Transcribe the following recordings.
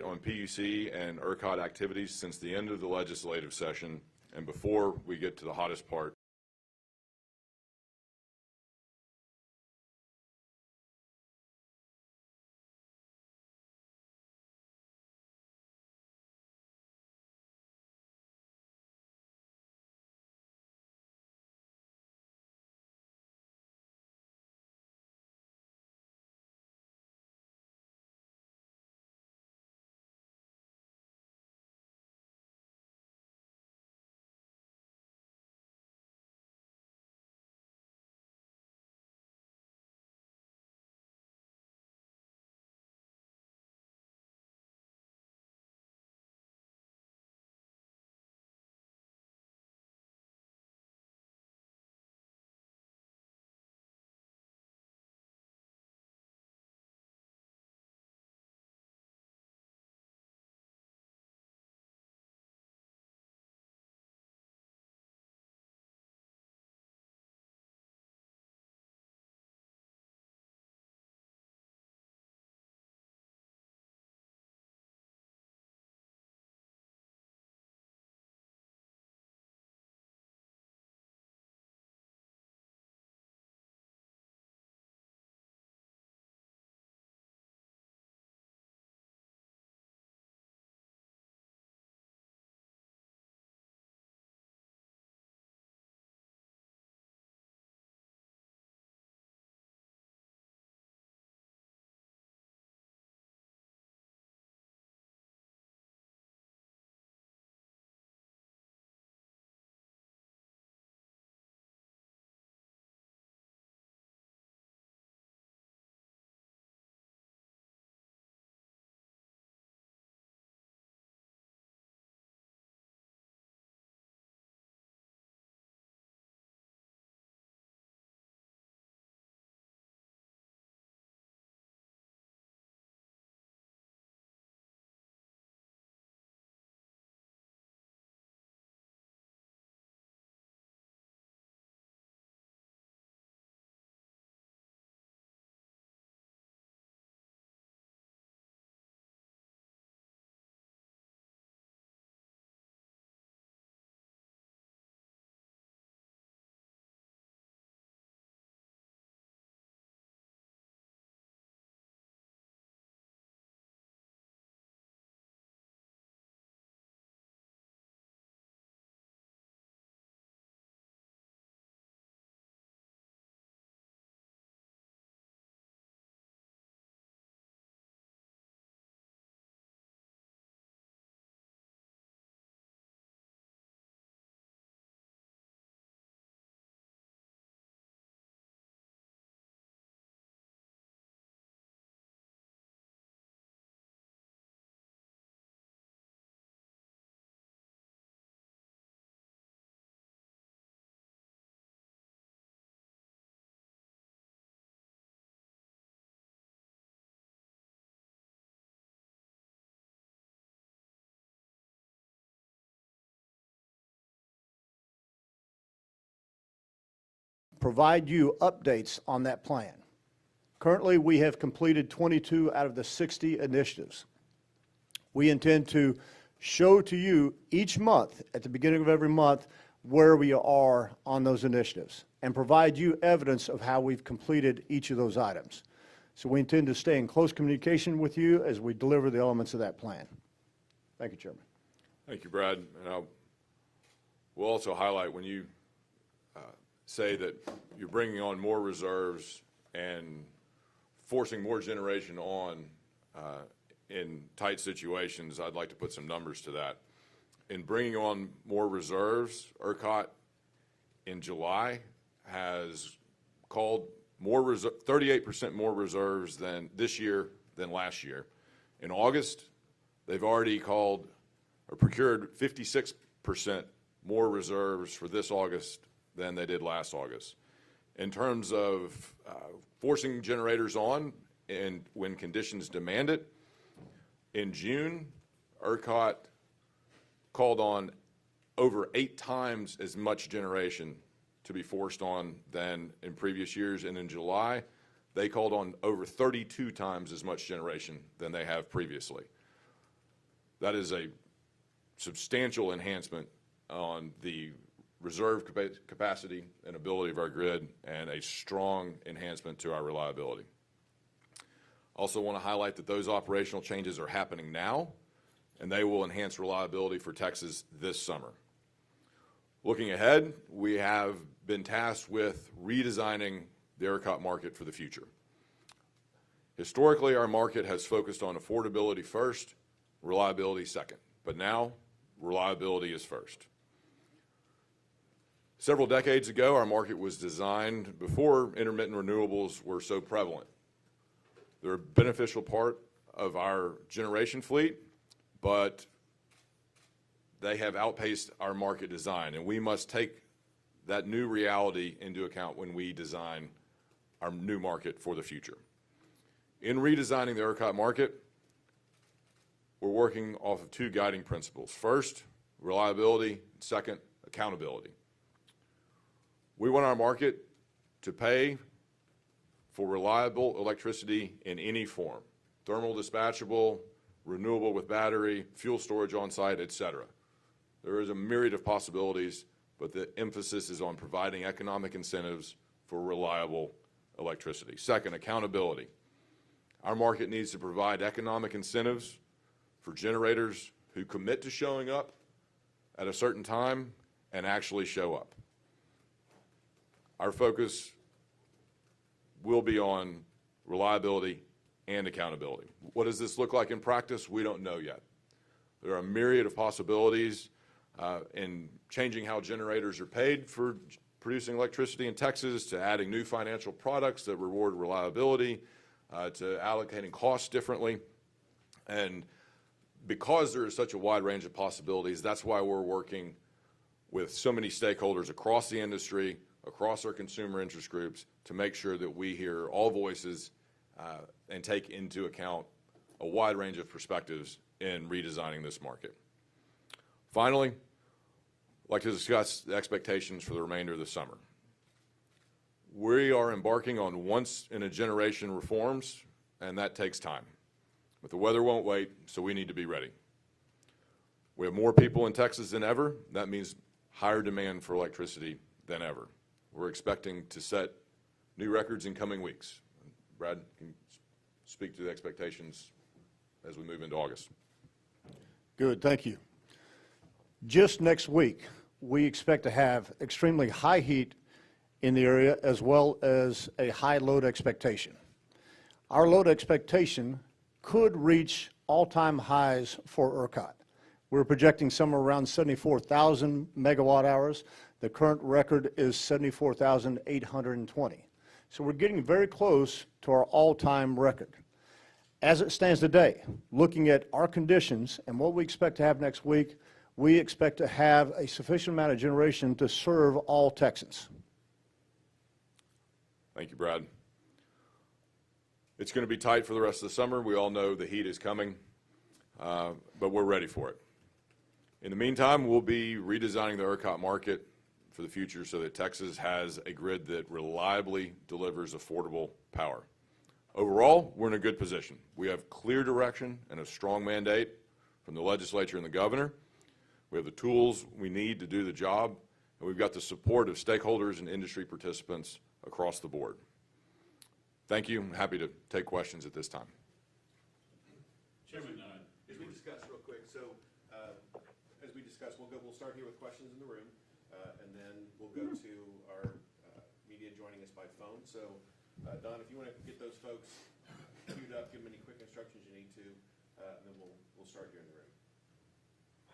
On PUC and ERCOT activities since the end of the legislative session and before we get to the hottest part. Provide you updates on that plan. Currently, we have completed 22 out of the 60 initiatives. We intend to show to you each month, at the beginning of every month, where we are on those initiatives and provide you evidence of how we've completed each of those items. So we intend to stay in close communication with you as we deliver the elements of that plan. Thank you, Chairman. Thank you, Brad. And we'll also highlight when you say that you're bringing on more reserves and forcing more generation on in tight situations, I'd like to put some numbers to that. In bringing on more reserves, ERCOT in July has called 38% more reserves than this year than last year. In August, they've already called or procured 56% more reserves for this August than they did last August. In terms of forcing generators on and when conditions demand it, in June, ERCOT called on over 8 times as much generation to be forced on than in previous years, and in July, they called on over 32 times as much generation than they have previously. That is a substantial enhancement on the reserve capacity and ability of our grid, and a strong enhancement to our reliability. Also want to highlight that those operational changes are happening now, and they will enhance reliability for Texas this summer. Looking ahead, we have been tasked with redesigning the ERCOT market for the future. Historically, our market has focused on affordability first, reliability second, but now reliability is first. Several decades ago, our market was designed before intermittent renewables were so prevalent. They're a beneficial part of our generation fleet, but they have outpaced our market design, and we must take that new reality into account when we design our new market for the future. In redesigning the ERCOT market, we're working off of two guiding principles. First, reliability. Second, accountability. We want our market to pay for reliable electricity in any form: thermal dispatchable, renewable with battery, fuel storage on site, etc. There is a myriad of possibilities, but the emphasis is on providing economic incentives for reliable electricity. Second, accountability. Our market needs to provide economic incentives for generators who commit to showing up at a certain time and actually show up. Our focus will be on reliability and accountability. What does this look like in practice? We don't know yet. There are a myriad of possibilities in changing how generators are paid for producing electricity in Texas, to adding new financial products that reward reliability, to allocating costs differently. And because there is such a wide range of possibilities, that's why we're working with so many stakeholders across the industry, across our consumer interest groups, to make sure that we hear all voices and take into account a wide range of perspectives in redesigning this market. Finally, I'd like to discuss the expectations for the remainder of the summer. We are embarking on once-in-a-generation reforms, and that takes time. But the weather won't wait, so we need to be ready. We have more people in Texas than ever. That means higher demand for electricity than ever. We're expecting to set new records in coming weeks. Brad can speak to the expectations as we move into August. Good, thank you. Just next week, we expect to have extremely high heat in the area, as well as a high load expectation. Our load expectation could reach all-time highs for ERCOT. We're projecting somewhere around 74,000 megawatt hours. The current record is 74,820. So we're getting very close to our all-time record. As it stands today, looking at our conditions and what we expect to have next week, we expect to have a sufficient amount of generation to serve all Texans. Thank you, Brad. It's going to be tight for the rest of the summer. We all know the heat is coming, but we're ready for it. In the meantime, we'll be redesigning the ERCOT market for the future so that Texas has a grid that reliably delivers affordable power. Overall, we're in a good position. We have clear direction and a strong mandate from the legislature and the governor. We have the tools we need to do the job, and we've got the support of stakeholders and industry participants across the board. Thank you. I'm happy to take questions at this time. Chairman, as we discussed real quick, as we discussed, we'll start here with questions in the room, and then we'll go to our media joining us by phone. So, Don, if you want to get those folks queued up, give them any quick instructions you need to, and then we'll start here in the room.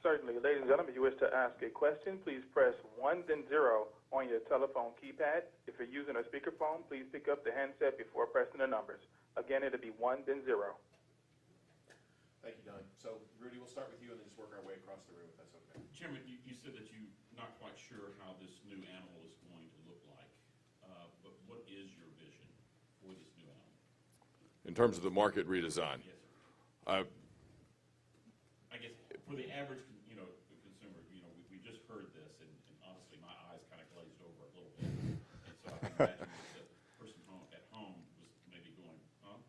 Certainly. Ladies and gentlemen, if you wish to ask a question, please press 1 then 0 on your telephone keypad. If you're using a speakerphone, please pick up the handset before pressing the numbers. Again, it'll be 1 then 0. Thank you, Don. So, Rudy, we'll start with you and then just work our way across the room, if that's okay. Chairman, you said that you're not quite sure how this new animal is going to look like, but what is your vision for this new animal? In terms of the market redesign? Yes, sir. I guess for the average, the consumer, we just heard this, and honestly, my eyes kind of glazed over a little bit. And so I can imagine that the person at home was maybe going, huh?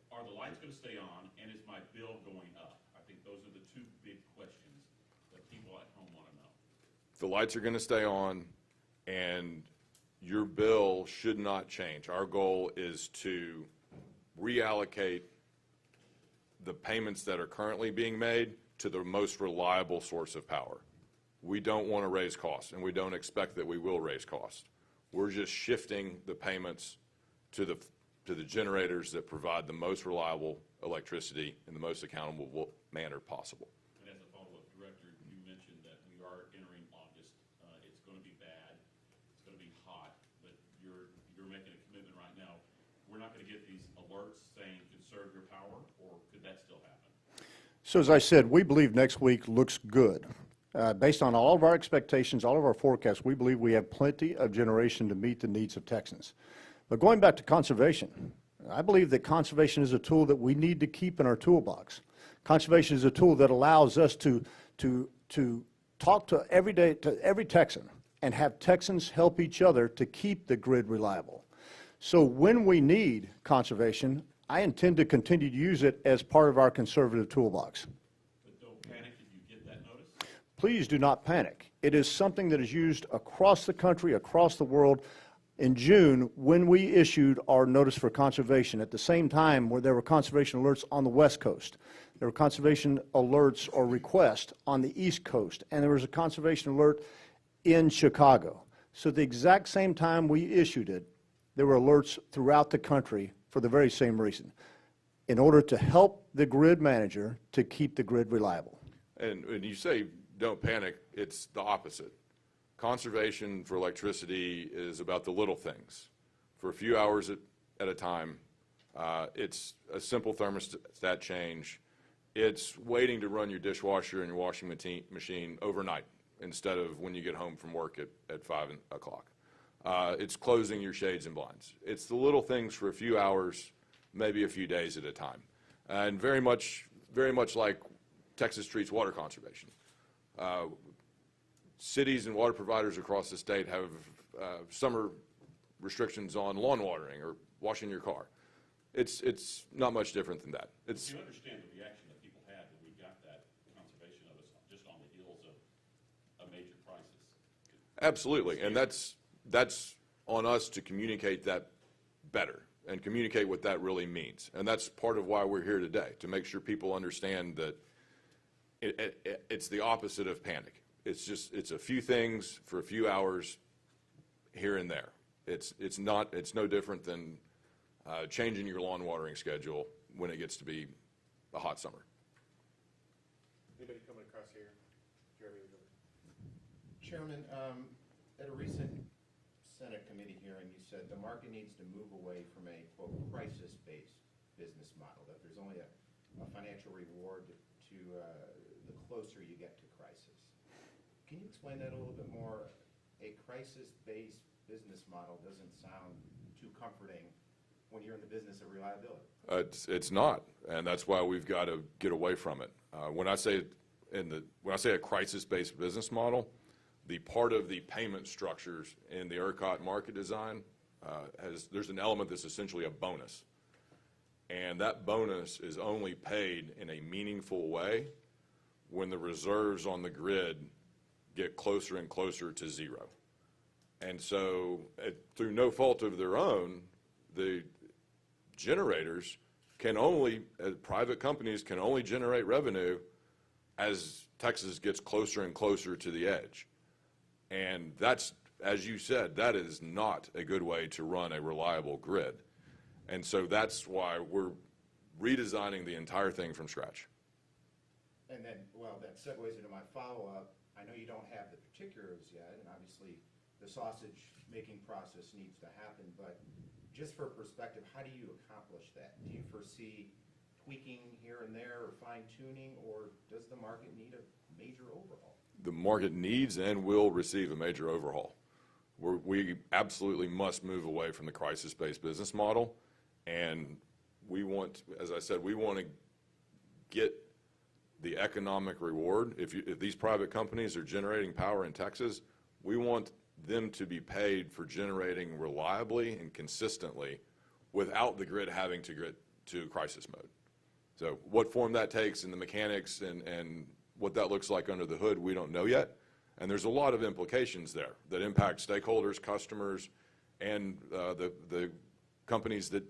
Are the lights going to stay on, and is my bill going up? I think the lights are going to stay on, and your bill should not change. Our goal is to reallocate the payments that are currently being made to the most reliable source of power. We don't want to raise costs, and we don't expect that we will raise costs. We're just shifting the payments to the generators that provide the most reliable electricity in the most accountable manner possible. And as a follow-up, Director, you mentioned that we are entering August. It's going to be bad. It's going to be hot, but you're making a commitment right now. We're not going to get these alerts saying conserve your power, or could that still happen? So as I said, we believe next week looks good. Based on all of our expectations, all of our forecasts, we believe we have plenty of generation to meet the needs of Texans. But going back to conservation, I believe that conservation is a tool that we need to keep in our toolbox. Conservation is a tool that allows us to talk to every Texan and have Texans help each other to keep the grid reliable. So when we need conservation, I intend to continue to use it as part of our conservative toolbox. But don't panic if you get that notice. Please do not panic. It is something that is used across the country, across the world. In June, when we issued our notice for conservation, at the same time where there were conservation alerts on the West Coast, there were conservation alerts or requests on the East Coast, and there was a conservation alert in Chicago. So at the exact same time we issued it, there were alerts throughout the country for the very same reason, in order to help the grid manager to keep the grid reliable. And when you say don't panic, it's the opposite. Conservation for electricity is about the little things. For a few hours at a time, it's a simple thermostat change. It's waiting to run your dishwasher and your washing machine overnight instead of when you get home from work at 5 o'clock. It's closing your shades and blinds. It's the little things for a few hours, maybe a few days at a time. And very much like Texas treats water conservation. Cities and water providers across the state have summer restrictions on lawn watering or washing your car. It's not much different than that. You understand the reaction that people had when we got that conservation notice just on the heels of a major crisis. Absolutely, and that's on us to communicate that better and communicate what that really means. And that's part of why we're here today, to make sure people understand that it's the opposite of panic. It's a few things for a few hours here and there. It's no different than changing your lawn watering schedule when it gets to be a hot summer. Anybody coming across here? Jeremy, would you? Chairman, at a recent Senate committee hearing, you said the market needs to move away from a, quote, crisis-based business model, that there's only a financial reward to the closer you get to crisis. Can you explain that a little bit more? A crisis-based business model doesn't sound too comforting when you're in the business of reliability. It's not, and that's why we've got to get away from it. When I say a crisis-based business model, the part of the payment structures in the ERCOT market design there's an element that's essentially a bonus, and that bonus is only paid in a meaningful way when the reserves on the grid get closer and closer to zero. And so, through no fault of their own, the generators private companies can only generate revenue as Texas gets closer and closer to the edge. And that's, as you said, that is not a good way to run a reliable grid. And so that's why we're redesigning the entire thing from scratch. And then, well, that segues into my follow-up. I know you don't have the particulars yet, and obviously the sausage-making process needs to happen, but just for perspective, how do you accomplish that? Do you foresee tweaking here and there or fine-tuning, or does the market need a major overhaul? The market needs and will receive a major overhaul. We absolutely must move away from the crisis-based business model, and we want, as I said, we want to get the economic reward. If these private companies are generating power in Texas, we want them to be paid for generating reliably and consistently without the grid having to get to crisis mode. So what form that takes and the mechanics and what that looks like under the hood, we don't know yet. And there's a lot of implications there that impact stakeholders, customers, and the companies that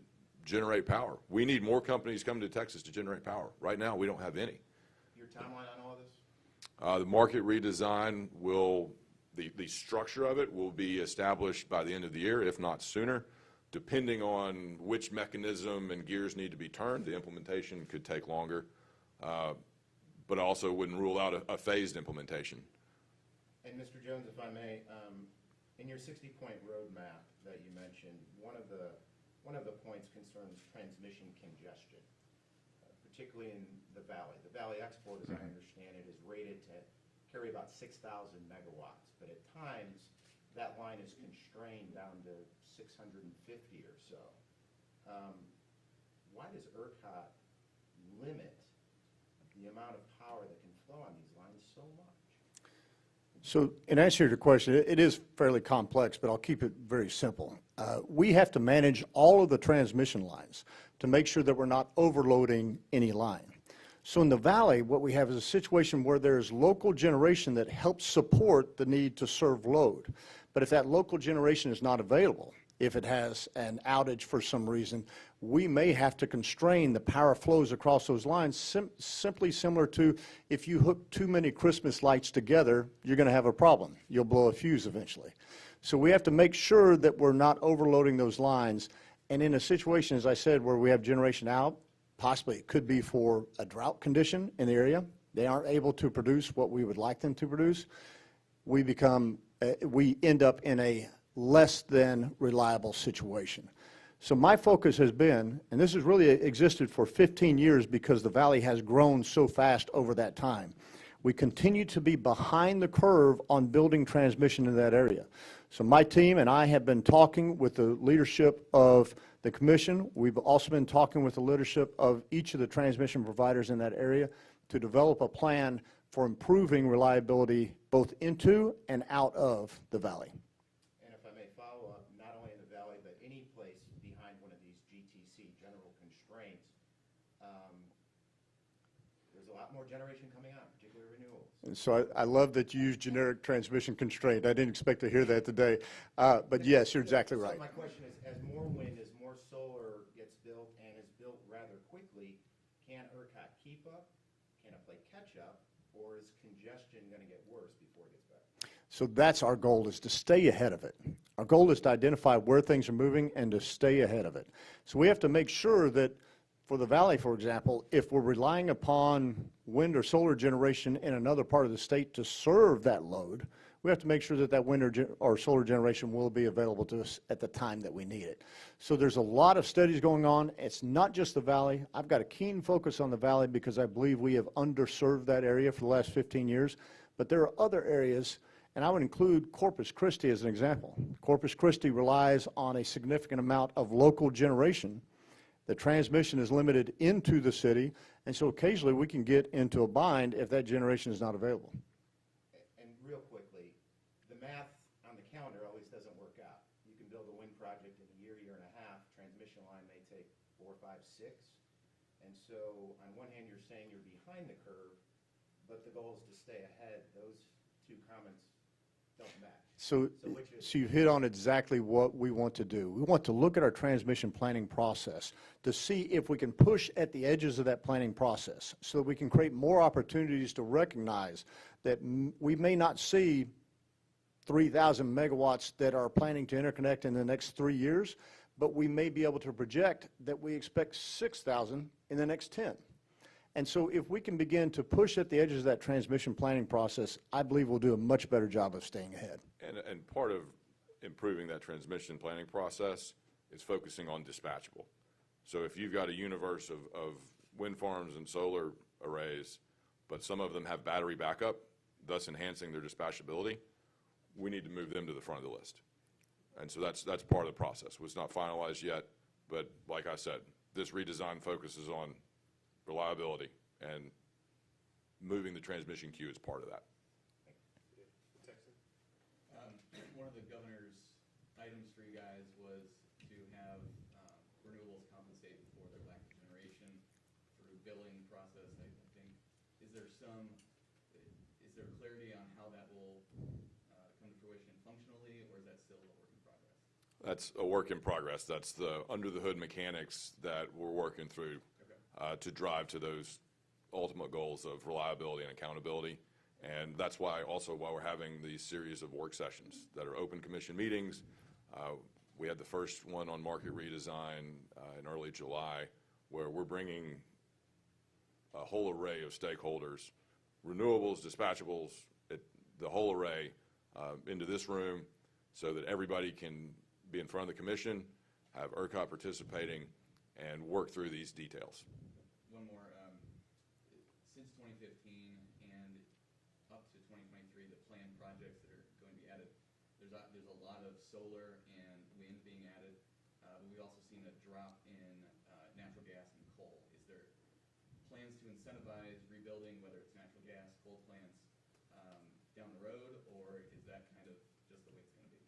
generate power. We need more companies coming to Texas to generate power. Right now, we don't have any. Your timeline on all of this? The market redesign will, the structure of it will be established by the end of the year, if not sooner. Depending on which mechanism and gears need to be turned, the implementation could take longer, but also wouldn't rule out a phased implementation. And Mr. Jones, if I may, in your 60-point roadmap that you mentioned, one of the points concerns transmission congestion, particularly in the Valley. The Valley Export, as I understand it, is rated to carry about 6,000 megawatts, but at times that line is constrained down to 650 or so. Why does ERCOT limit the amount of power that can flow on these lines so much? So in answer to your question, it is fairly complex, but I'll keep it very simple. We have to manage all of the transmission lines to make sure that we're not overloading any line. So in the Valley, what we have is a situation where there's local generation that helps support the need to serve load. But if that local generation is not available, if it has an outage for some reason, we may have to constrain the power flows across those lines, simply similar to if you hook too many Christmas lights together, you're going to have a problem. You'll blow a fuse eventually. So we have to make sure that we're not overloading those lines. And in a situation, as I said, where we have generation out, possibly it could be for a drought condition in the area. They aren't able to produce what we would like them to produce. We end up in a less than reliable situation. So my focus has been, and this has really existed for 15 years because the Valley has grown so fast over that time. We continue to be behind the curve on building transmission in that area. So my team and I have been talking with the leadership of the commission. We've also been talking with the leadership of each of the transmission providers in that area to develop a plan for improving reliability both into and out of the Valley. And if I may follow up, not only in the Valley, but any place behind one of these GTC, general constraints, there's a lot more generation coming on, particularly renewables. And so I love that you use generic transmission constraint. I didn't expect to hear that today. But yes, you're exactly right. So my question is, as more wind, as more solar gets built and is built rather quickly, can ERCOT keep up? Can it play catch up? Or is congestion going to get worse before it gets better? So that's our goal, is to stay ahead of it. Our goal is to identify where things are moving and to stay ahead of it. So we have to make sure that for the Valley, for example, if we're relying upon wind or solar generation in another part of the state to serve that load, we have to make sure that that wind or solar generation will be available to us at the time that we need it. So there's a lot of studies going on. It's not just the Valley. I've got a keen focus on the Valley because I believe we have underserved that area for the last 15 years. But there are other areas, and I would include Corpus Christi as an example. Corpus Christi relies on a significant amount of local generation. The transmission is limited into the city, and so occasionally we can get into a bind if that generation is not available. And real quickly, the math on the calendar always doesn't work out. You can build a wind project in a year, year and a half. Transmission line may take 4, 5, 6. And so on one hand, you're saying you're behind the curve, but the goal is to stay ahead. Those two comments don't match. So you hit on exactly what we want to do. We want to look at our transmission planning process to see if we can push at the edges of that planning process so that we can create more opportunities to recognize that we may not see 3,000 megawatts that are planning to interconnect in the next 3 years, but we may be able to project that we expect 6,000 in the next 10. And so if we can begin to push at the edges of that transmission planning process, I believe we'll do a much better job of staying ahead. And part of improving that transmission planning process is focusing on dispatchable. So if you've got a universe of wind farms and solar arrays, but some of them have battery backup, thus enhancing their dispatchability, we need to move them to the front of the list. And so that's part of the process. It's not finalized yet, but like I said, this redesign focuses on reliability, and moving the transmission queue is part of that. One of the governor's items for you guys was to have renewables compensate for their lack of generation through billing process, I think. Is there clarity on how that will still a work in progress? That's a work in progress. That's the under-the-hood mechanics that we're working through to drive to those ultimate goals of reliability and accountability. And that's why we're having these series of work sessions that are open commission meetings. We had the first one on market redesign in early July, where we're bringing a whole array of stakeholders, renewables, dispatchables, the whole array into this room so that everybody can be in front of the commission, have ERCOT participating, and work through these details. One more, since 2015 and up to 2023, the planned projects that are going to be added, there's a lot of solar and wind being added, but we've also seen a drop in natural gas and coal. Is there plans to incentivize rebuilding, whether it's natural gas, coal plants, down the road, or is that kind of just the way it's going to be?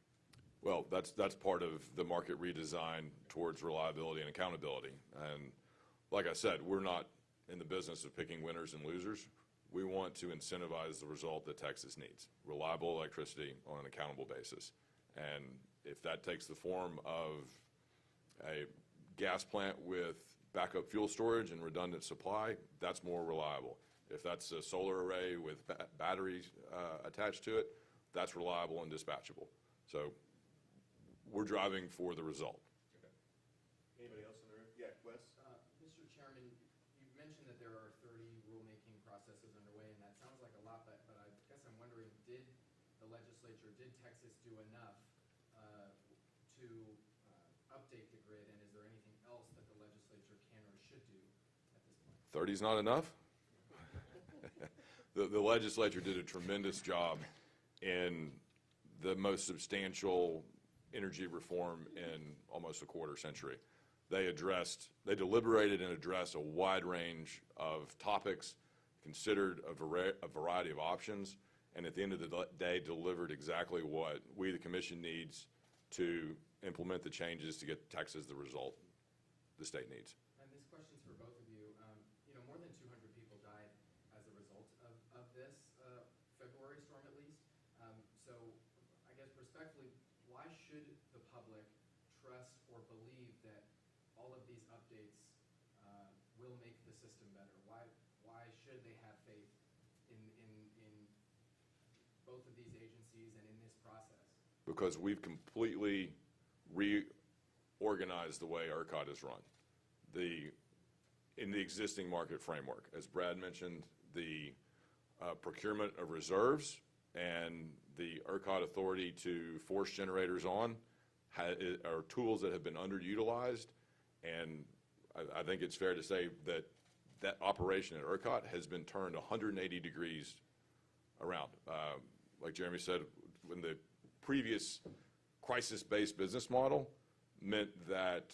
Well, that's part of the market redesign towards reliability and accountability. And like I said, we're not in the business of picking winners and losers. We want to incentivize the result that Texas needs, reliable electricity on an accountable basis. And if that takes the form of a gas plant with backup fuel storage and redundant supply, that's more reliable. If that's a solar array with batteries attached to it, that's reliable and dispatchable. So we're driving for the result. Anybody else in the room? Yeah, Wes? Mr. Chairman, you mentioned that there are 30 rulemaking processes underway, and that sounds like a lot, but I guess I'm wondering, did the legislature, did Texas do enough to update the grid, and is there anything else that the legislature can or should do at this point? 30 is not enough? The legislature did a tremendous job in the most substantial energy reform in almost a quarter century. They deliberated and addressed a wide range of topics, considered a variety of options, and at the end of the day delivered exactly what we, the commission, needs to implement the changes to get Texas the result the state needs. And this question's for both of you. More than 200 people died as a result of this February storm, at least. So I guess respectfully, why should the public trust or believe that all of these updates will make the system better? Why should they have faith in both of these agencies and in this process? Because we've completely reorganized the way ERCOT is run. In the existing market framework, as Brad mentioned, the procurement of reserves and the ERCOT authority to force generators on are tools that have been underutilized, and I think it's fair to say that that operation at ERCOT has been turned 180 degrees around. Like Jeremy said, when the previous crisis-based business model meant that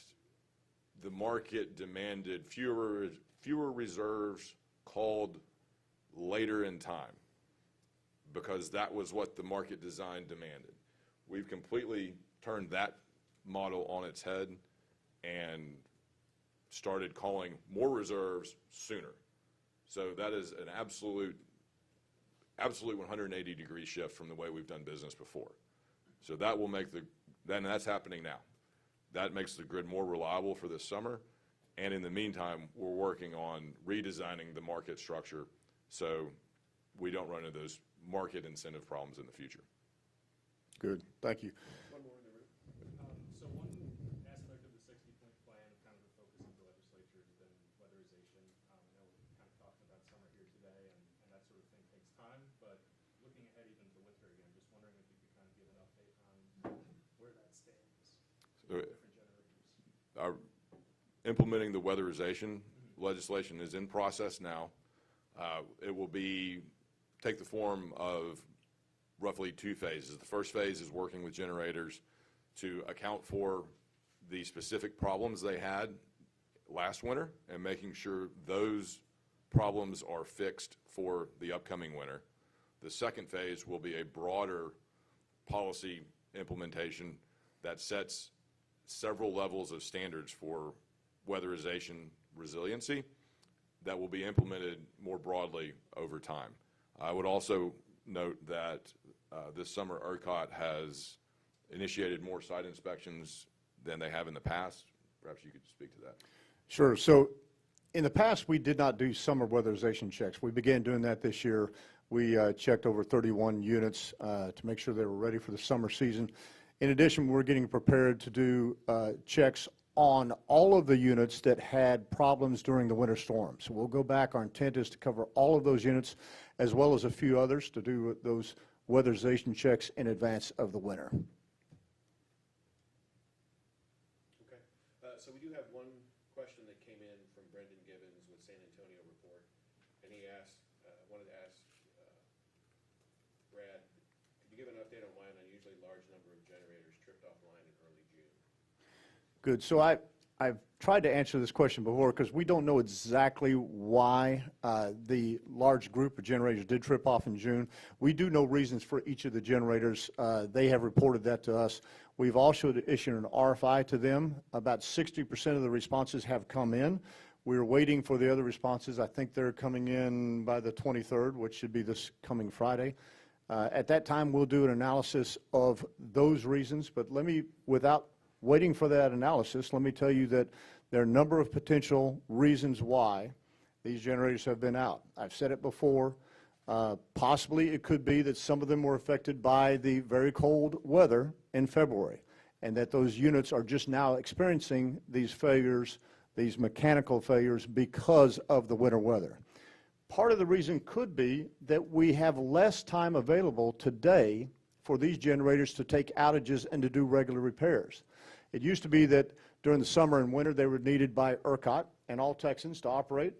the market demanded fewer reserves called later in time, because that was what the market design demanded. We've completely turned that model on its head and started calling more reserves sooner. So that is an absolute 180-degree shift from the way we've done business before. So that will make that's happening now. That makes the grid more reliable for this summer. And in the meantime, we're working on redesigning the market structure so we don't run into those market incentive problems in the future. Good, thank you. One more in the room. So one aspect of the 60-point plan, kind of the focus of the legislature, has been weatherization. I know we're kind of talking about summer here today, and that sort of thing takes time, but looking ahead even to winter again, just wondering if you could kind of give an update on where that stands for different generators. Implementing the weatherization legislation is in process now. It will take the form of roughly 2 phases. The first phase is working with generators to account for the specific problems they had last winter and making sure those problems are fixed for the upcoming winter. The second phase will be a broader policy implementation that sets several levels of standards for weatherization resiliency that will be implemented more broadly over time. I would also note that this summer ERCOT has initiated more site inspections than they have in the past. Perhaps you could speak to that. Sure. So in the past, we did not do summer weatherization checks. We began doing that this year. We checked over 31 units to make sure they were ready for the summer season. In addition, we're getting prepared to do checks on all of the units that had problems during the winter storm. So we'll go back. Our intent is to cover all of those units as well as a few others to do those weatherization checks in advance of the winter. Okay. So we do have one question that came in from Brendan Gibbons with San Antonio Report, and he asked, wanted to ask Brad, could you give an update on why an unusually large number of generators tripped offline in early June? Good. So I've tried to answer this question before because we don't know exactly why the large group of generators did trip off in June. We do know reasons for each of the generators. They have reported that to us. We've also issued an RFI to them. About 60% of the responses have come in. We're waiting for the other responses. I think they're coming in by the 23rd, which should be this coming Friday. At that time, we'll do an analysis of those reasons. But let me, without waiting for that analysis, let me tell you that there are a number of potential reasons why these generators have been out. I've said it before. Possibly it could be that some of them were affected by the very cold weather in February, and that those units are just now experiencing these failures, these mechanical failures, because of the winter weather. Part of the reason could be that we have less time available today for these generators to take outages and to do regular repairs. It used to be that during the summer and winter they were needed by ERCOT and all Texans to operate,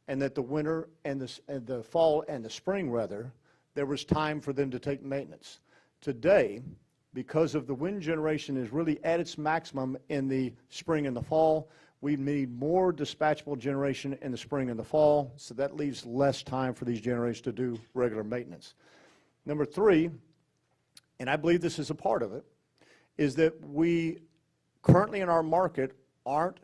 and that the winter and the fall and the spring, rather, there was time for them to take maintenance. Today, because of the wind generation is really at its maximum in the spring and the fall, we need more dispatchable generation in the spring and the fall, so that leaves less time for these generators to do regular maintenance. Number three, and I believe this is a part of it, is that we currently in our market aren't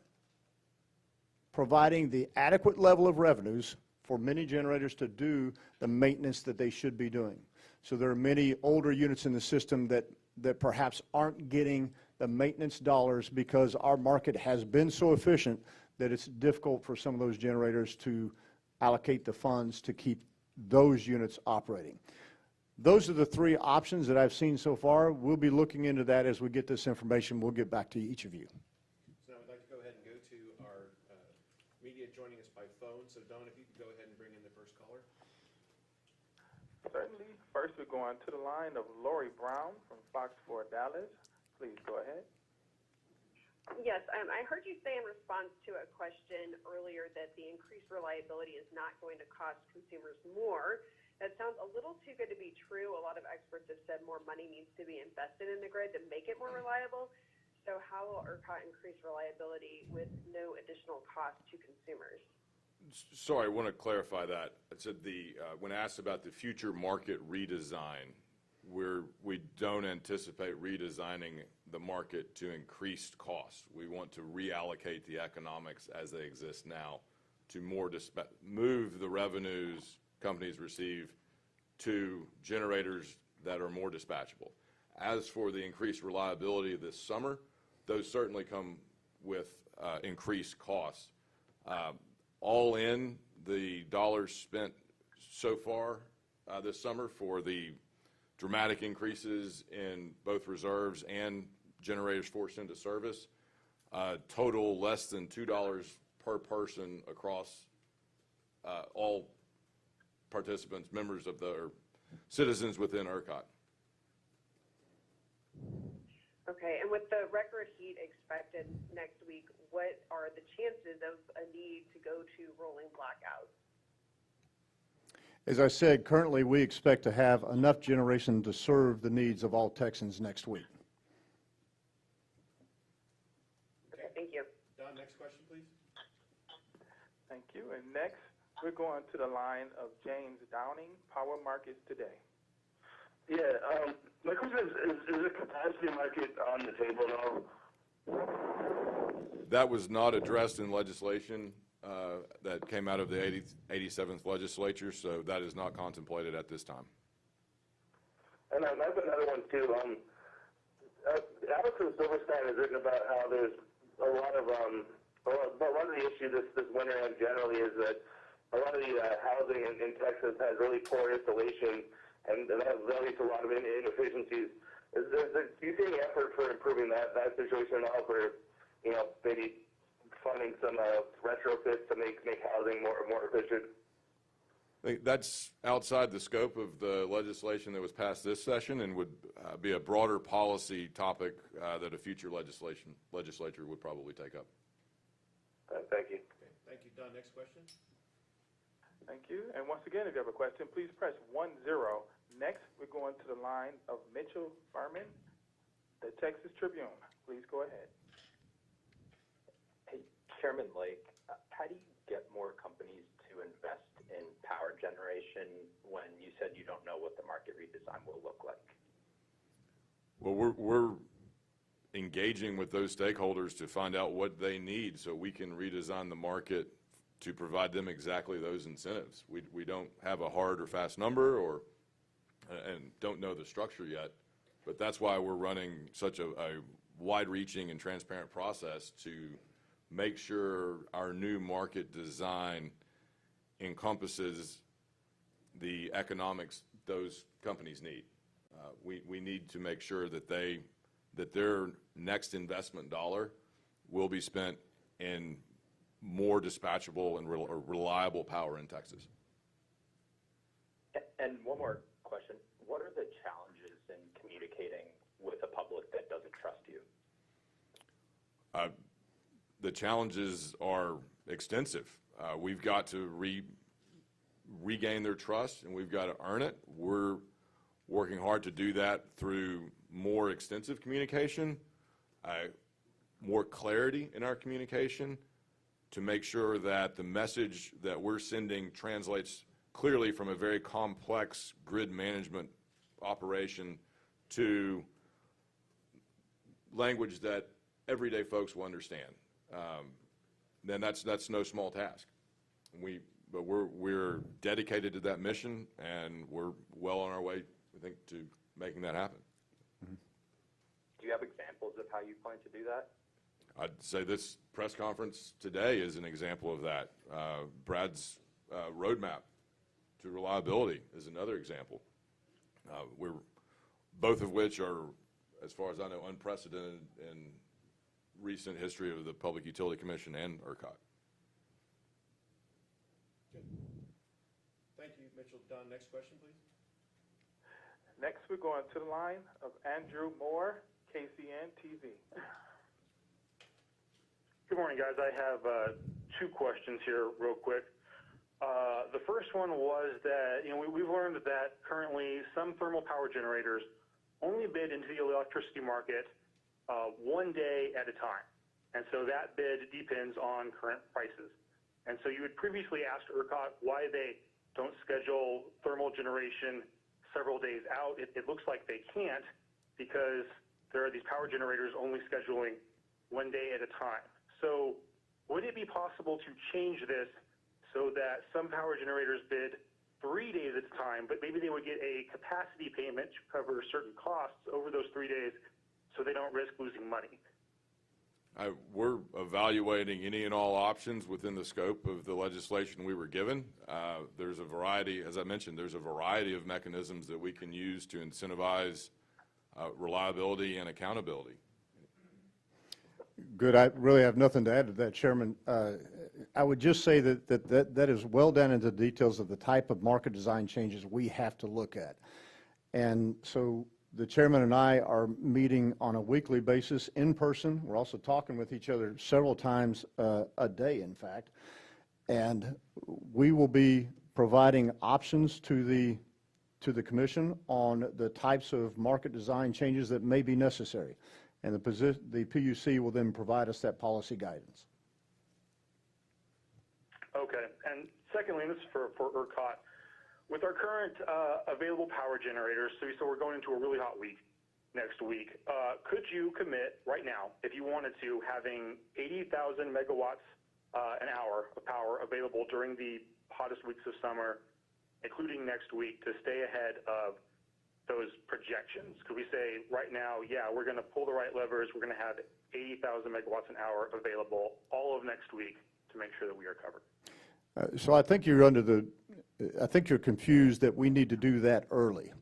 providing the adequate level of revenues for many generators to do the maintenance that they should be doing. So there are many older units in the system that perhaps aren't getting the maintenance dollars because our market has been so efficient that it's difficult for some of those generators to allocate the funds to keep those units operating. Those are the three options that I've seen so far. We'll be looking into that as we get this information. We'll get back to each of you. So now we'd like to go ahead and go to our media joining us by phone. So Dawn, if you could go ahead and bring in the first caller. Certainly. First, we're going to the line of Lori Brown from Fox 4 Dallas. Please go ahead. Yes, I heard you say in response to a question earlier that the increased reliability is not going to cost consumers more. That sounds a little too good to be true. A lot of experts have said more money needs to be invested in the grid to make it more reliable. So how will ERCOT increase reliability with no additional cost to consumers? Sorry, I want to clarify that. I said when asked about the future market redesign, we don't anticipate redesigning the market to increased costs. We want to reallocate the economics as they exist now to move the revenues companies receive to generators that are more dispatchable. As for the increased reliability this summer, those certainly come with increased costs. All in, the dollars spent so far this summer for the dramatic increases in both reserves and generators forced into service, total less than $2 per person across all participants, members of or citizens within ERCOT. Okay, and with the record heat expected next week, what are the chances of a need to go to rolling blackouts? As I said, currently we expect to have enough generation to serve the needs of all Texans next week. Okay, thank you. Don, next question, please. Thank you. And next, we're going to the line of James Downing, Power Markets Today. Yeah, my question is the capacity market on the table now? That was not addressed in legislation that came out of the 87th legislature, so that is not contemplated at this time. And I've got another one too. Allison Silverstein has written about how there's a lot of the issue this winter and generally is that a lot of the housing in Texas has really poor installation, and that leads to a lot of inefficiencies. Do you see any effort for improving that situation at all, for maybe funding some retrofits to make housing more efficient? I think that's outside the scope of the legislation that was passed this session and would be a broader policy topic that a future legislature would probably take up. Thank you. Okay, thank you, Don. Next question? Thank you. And once again, if you have a question, please press 10. Next, we're going to the line of Mitchell Farman, the Texas Tribune. Please go ahead. Hey, Chairman Lake, how do you get more companies to invest in power generation when you said you don't know what the market redesign will look like? Well, we're engaging with those stakeholders to find out what they need so we can redesign the market to provide them exactly those incentives. We don't have a hard or fast number and don't know the structure yet, but that's why we're running such a wide-reaching and transparent process to make sure our new market design encompasses the economics those companies need. We need to make sure that their next investment dollar will be spent in more dispatchable and reliable power in Texas. And one more question. What are the challenges in communicating with a public that doesn't trust you? The challenges are extensive. We've got to regain their trust, and we've got to earn it. We're working hard to do that through more extensive communication, more clarity in our communication, to make sure that the message that we're sending translates clearly from a very complex grid management operation to language that everyday folks will understand. Then that's no small task. But we're dedicated to that mission, and we're well on our way, I think, to making that happen. Do you have examples of how you plan to do that? I'd say this press conference today is an example of that. Brad's roadmap to reliability is another example. Both of which are, as far as I know, unprecedented in recent history of the Public Utility Commission and ERCOT. Good. Thank you, Mitchell. Don, next question, please. Next, we're going to the line of Andrew Moore, KCN TV. Good morning, guys. I have two questions here real quick. The first one was that, we've learned that currently some thermal power generators only bid into the electricity market 1 day at a time. And so that bid depends on current prices. And so you had previously asked ERCOT why they don't schedule thermal generation several days out. It looks like they can't because there are these power generators only scheduling 1 day at a time. So would it be possible to change this so that some power generators bid 3 days at a time, but maybe they would get a capacity payment to cover certain costs over those 3 days so they don't risk losing money? We're evaluating any and all options within the scope of the legislation we were given. There's a variety, as I mentioned, there's a variety of mechanisms that we can use to incentivize reliability and accountability. Good. I really have nothing to add to that, Chairman. I would just say that is well down into the details of the type of market design changes we have to look at. And so the chairman and I are meeting on a weekly basis in person. We're also talking with each other several times a day, in fact. And we will be providing options to the commission on the types of market design changes that may be necessary. And the PUC will then provide us that policy guidance. Okay. And secondly, and this is for ERCOT, with our current available power generators, so we're going into a really hot week next week, could you commit right now, if you wanted to, having 80,000 megawatts an hour of power available during the hottest weeks of summer, including next week, to stay ahead of those projections? Could we say right now, yeah, we're going to pull the right levers, we're going to have 80,000 megawatts an hour available all of next week to make sure that we are covered? So I think I think you're confused that we need to do that early.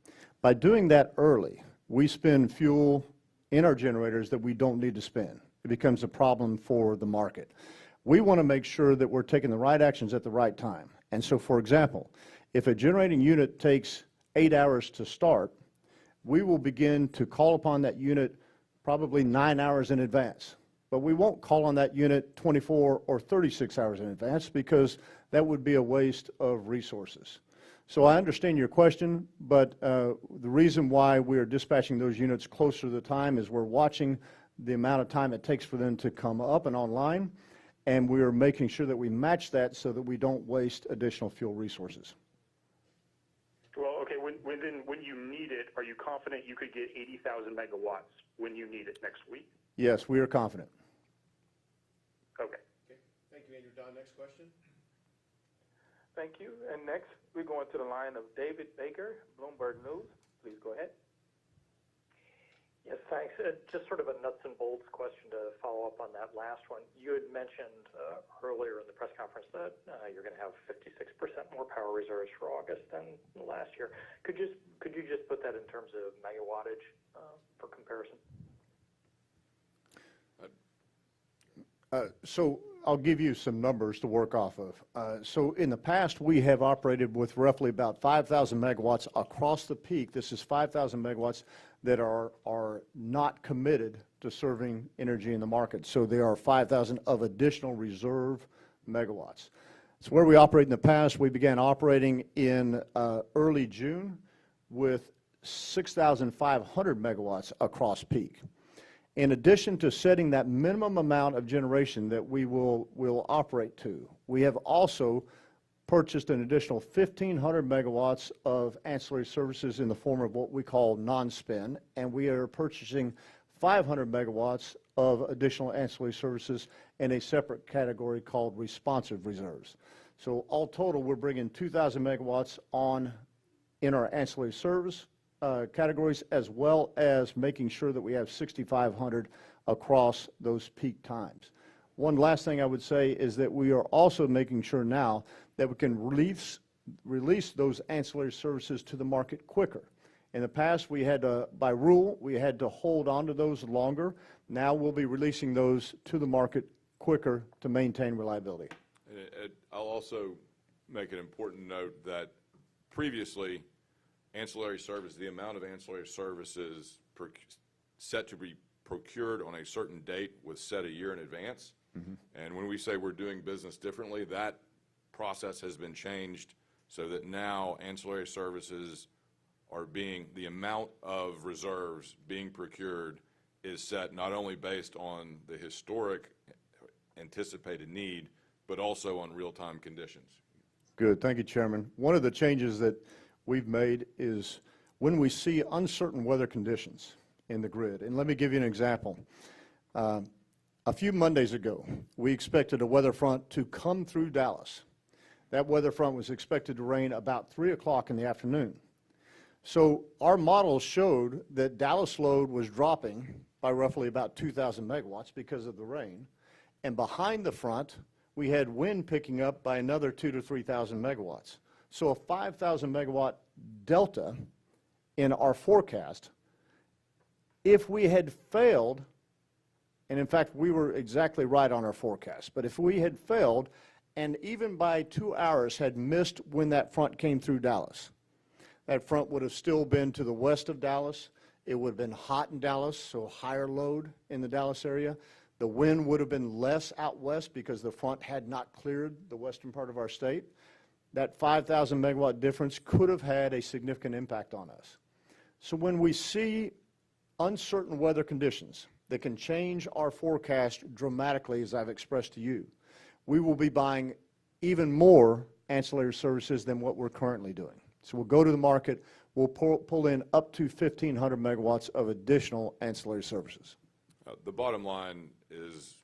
By doing that early, we spend fuel in our generators that we don't need to spend. It becomes a problem for the market. We want to make sure that we're taking the right actions at the right time. And so, for example, if a generating unit takes 8 hours to start, we will begin to call upon that unit probably 9 hours in advance. But we won't call on that unit 24 or 36 hours in advance because that would be a waste of resources. So I understand your question, but the reason why we are dispatching those units closer to the time is we're watching the amount of time it takes for them to come up and online, and we are making sure that we match that so that we don't waste additional fuel resources. Well, okay, when you need it, are you confident you could get 80,000 megawatts when you need it next week? Yes, we are confident. Okay. Okay, thank you, Andrew. Don, next question. Thank you. And next, we're going to the line of David Baker, Bloomberg News. Please go ahead. Yes, thanks. Just sort of a nuts and bolts question to follow up on that last one. You had mentioned earlier in the press conference that you're going to have 56% more power reserves for August than last year. Could you just put that in terms of megawattage for comparison? So I'll give you some numbers to work off of. So in the past, we have operated with roughly about 5,000 megawatts across the peak. This is 5,000 megawatts that are not committed to serving energy in the market. So there are 5,000 of additional reserve megawatts. It's where we operate in the past. We began operating in early June with 6,500 megawatts across peak. In addition to setting that minimum amount of generation that we will operate to, we have also purchased an additional 1,500 megawatts of ancillary services in the form of what we call non-spin, and we are purchasing 500 megawatts of additional ancillary services in a separate category called responsive reserves. So all total, we're bringing 2,000 megawatts on in our ancillary service categories, as well as making sure that we have 6,500 across those peak times. One last thing I would say is that we are also making sure now that we can release those ancillary services to the market quicker. In the past, we had to, by rule, we had to hold on to those longer. Now we'll be releasing those to the market quicker to maintain reliability. I'll also make an important note that previously, ancillary service, the amount of ancillary services set to be procured on a certain date was set a year in advance. And when we say we're doing business differently, that process has been changed so that now ancillary services are the amount of reserves being procured is set not only based on the historic anticipated need, but also on real-time conditions. Good, thank you, Chairman. One of the changes that we've made is when we see uncertain weather conditions in the grid, and let me give you an example. A few Mondays ago, we expected a weather front to come through Dallas. That weather front was expected to rain about 3 o'clock in the afternoon. So our models showed that Dallas load was dropping by roughly about 2,000 megawatts because of the rain, and behind the front, we had wind picking up by another 2,000 to 3,000 megawatts. So a 5,000 megawatt delta in our forecast. If we had failed, and in fact we were exactly right on our forecast, but if we had failed and even by 2 hours had missed when that front came through Dallas, that front would have still been to the west of Dallas. It would have been hot in Dallas, so higher load in the Dallas area. The wind would have been less out west because the front had not cleared the western part of our state. That 5,000 megawatt difference could have had a significant impact on us. So when we see uncertain weather conditions that can change our forecast dramatically, as I've expressed to you, we will be buying even more ancillary services than what we're currently doing. So we'll go to the market, we'll pull in up to 1,500 megawatts of additional ancillary services. The bottom line is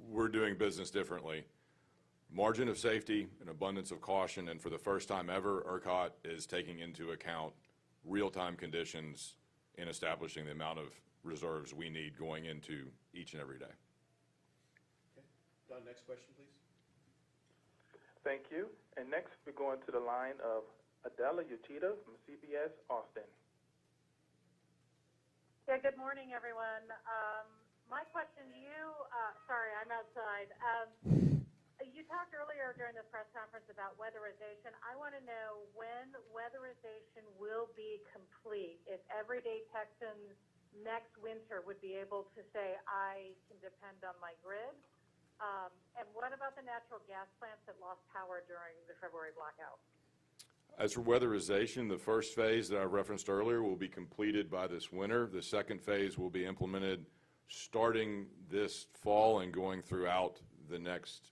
we're doing business differently. Margin of safety, an abundance of caution, and for the first time ever, ERCOT is taking into account real-time conditions in establishing the amount of reserves we need going into each and every day. Okay. Don, next question, please. Thank you. And next, we're going to the line of Adela Uchida from CBS Austin. Yeah, good morning, everyone. My question to you, sorry, I'm outside. You talked earlier during the press conference about weatherization. I want to know when weatherization will be complete. If everyday Texans next winter would be able to say, I can depend on my grid. And what about the natural gas plants that lost power during the February blackout? As for weatherization, the first phase that I referenced earlier will be completed by this winter. The second phase will be implemented starting this fall and going throughout the next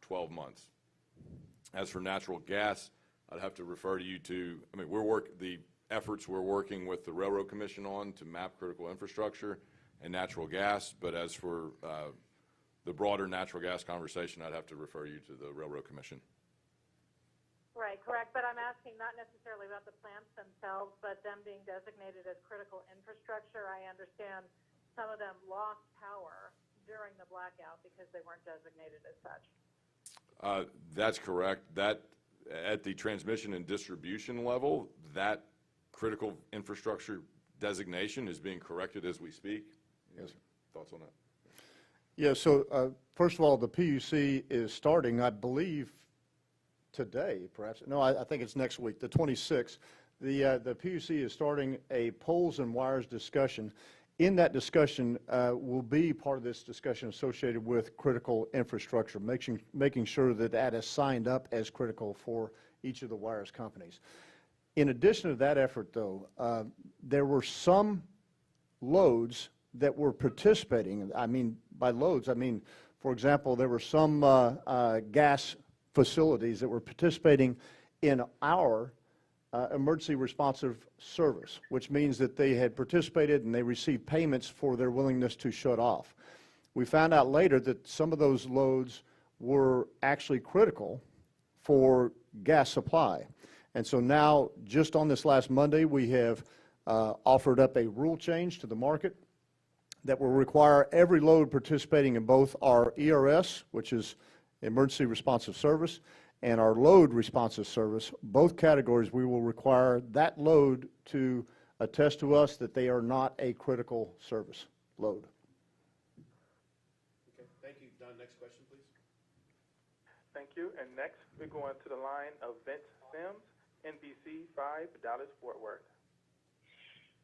12 months. As for natural gas, I'd have to refer to you to, the efforts we're working with the Railroad Commission on to map critical infrastructure and natural gas, but as for the broader natural gas conversation, I'd have to refer you to the Railroad Commission. Right, correct. But I'm asking not necessarily about the plants themselves, but them being designated as critical infrastructure. I understand some of them lost power during the blackout because they weren't designated as such. That's correct. That at the transmission and distribution level, that critical infrastructure designation is being corrected as we speak. Yes, thoughts on that? Yeah, so first of all, the PUC is starting, I believe, today, perhaps. No, I think it's next week, the 26th. The PUC is starting a poles and wires discussion. In that discussion will be part of this discussion associated with critical infrastructure, making sure that that is signed up as critical for each of the wires companies. In addition to that effort, though, there were some loads that were participating. I mean, by loads, I mean, for example, there were some gas facilities that were participating in our emergency responsive service, which means that they had participated and they received payments for their willingness to shut off. We found out later that some of those loads were actually critical for gas supply. And so now, just on this last Monday, we have offered up a rule change to the market that will require every load participating in both our ERS, which is emergency responsive service, and our load responsive service, both categories, we will require that load to attest to us that they are not a critical service load. Okay, thank you. Don, next question, please. Thank you. And next, we're going to the line of Vince Sims, NBC 5, Dallas-Fort Worth.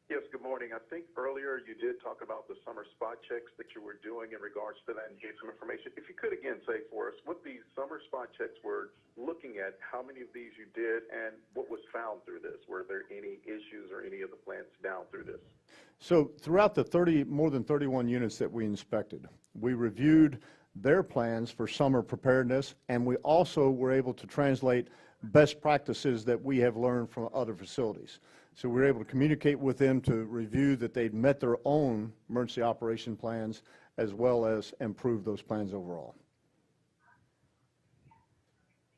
Yes, good morning. I think earlier you did talk about the summer spot checks that you were doing in regards to that and gave some information. If you could again say for us what these summer spot checks were looking at, how many of these you did, and what was found through this? Were there any issues or any of the plants down through this? So throughout the more than 31 units that we inspected, we reviewed their plans for summer preparedness, and we also were able to translate best practices that we have learned from other facilities. So we were able to communicate with them to review that they'd met their own emergency operation plans as well as improve those plans overall.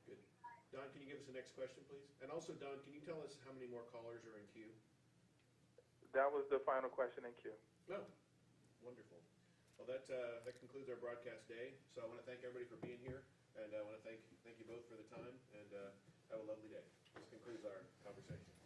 Good. Don, can you give us the next question, please? And also, Don, can you tell us how many more callers are in queue? That was the final question in queue. Oh, wonderful. Well, that concludes our broadcast day. So I want to thank everybody for being here, and I want to thank you both for the time, and have a lovely day. This concludes our conversation.